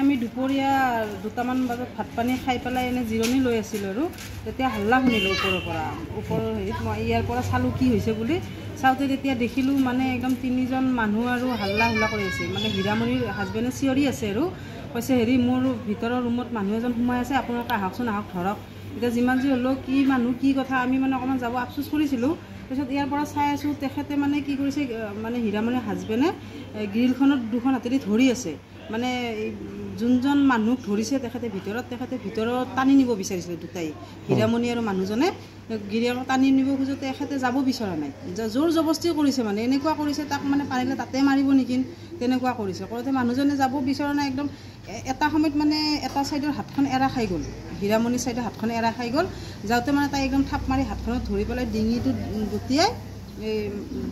আমি দুপৰীয়া 2টামান বজাত ভাত পানী খাই পেলাই এনে জিৰণি লৈ আছিলোঁ আৰু তেতিয়া হাল্লা শুনিলোঁ ওপৰৰ পৰা হেৰিত মই ইয়াৰ পৰা চালোঁ কি হৈছে বুলি চাওঁতে তেতিয়া দেখিলোঁ মানে একদম 3জন মানুহ আৰু হাল্লা হুল্লা কৰি আছে মানে হীৰামণিৰ হাজবেণ্ডে চিঞৰি আছে আৰু কৈছে হেৰি মোৰ ভিতৰৰ ৰুমত মানুহ এজন সোমাই আছে আপোনালোকে আহকচোন আহক ধৰক এতিয়া যিমান যি হ'লেও কি মানুহ কি কথা আমি মানে অকণমান যাব আফচোচ কৰিছিলোঁ তাৰপিছত ইয়াৰ পৰা চাই আছোঁ তেখেতে মানে কি কৰিছে মানে হীৰামণিৰ হাজবেণ্ডে গ্ৰিলখনত 2খন হাতেদি ধৰি আছে মানে যোনজন মানুহক ধৰিছে তেখেতে ভিতৰত টানি নিব বিচাৰিছিলে দুটাই হীৰামণি আৰু মানুহজনে গিৰিয়েকক টানি নিব খোজোতে তেখেতে যাব বিচৰা নাই জোৰ জবস্তি কৰিছে মানে এনেকুৱা কৰিছে তাক মানে পাৰিলে তাতে মাৰিব নেকি তেনেকুৱা কৰিছে কৰোঁতে মানুহজনে যাব বিচৰা নাই একদম এটা সময়ত মানে এটা ছাইডৰ হাতখন এৰা খাই গ'ল হীৰামণিৰ ছাইডৰ হাতখন এৰা খাই গ'ল যাওঁতে মানে তাই একদম থাপ মাৰি হাতখনত ধৰি পেলাই ডিঙিটো গুটিয়াই এই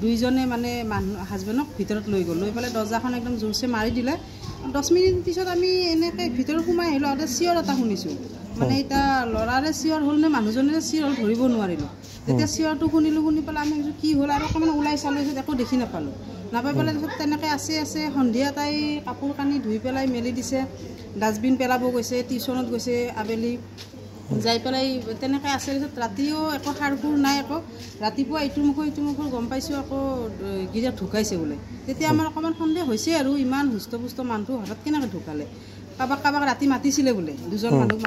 2জনে মানে মানুহ হাজবেণ্ডক ভিতৰত লৈ গ'ল লৈ পেলাই দৰ্জাখন একদম জোৰছে মাৰি দিলে 10 মিনিট পিছত আমি এনেকৈ ভিতৰত সোমাই আহিলোঁ আৰু চিঞৰ এটা শুনিছোঁ মানে এতিয়া ল'ৰাৰে চিঞৰ হ'ল নে মানুহজনেৰে চিঞৰ হ'ল ধৰিব নোৱাৰিলোঁ যেতিয়া চিঞৰটো শুনিলোঁ শুনি পেলাই আমি কি হ'ল আৰু অকণমান ওলাই চালোঁ একো দেখি নাপালোঁ নাপাই পেলাই তাৰপিছত তেনেকৈ আছে সন্ধিয়া তাই কাপোৰ কানি ধুই পেলাই মেলি দিছে ডাষ্টবিন পেলাব গৈছে টিউশ্যনত গৈছে আবেলি যাই পেলাই তেনেকৈ আছে তাৰপিছত ৰাতিও একো সাৰ সুৰ নাই আকৌ ৰাতিপুৱা ইটো মুখৰ গম পাইছোঁ আকৌ গিৰিয়েক ঢুকাইছে বোলে তেতিয়া আমাৰ অকণমান সন্দেহ হৈছে আৰু ইমান সুস্থ পুস্থ মানুহটো হঠাৎ কেনেকৈ ঢুকালে কাৰোবাক ৰাতি মাতিছিলে বোলে 2জন মানুহ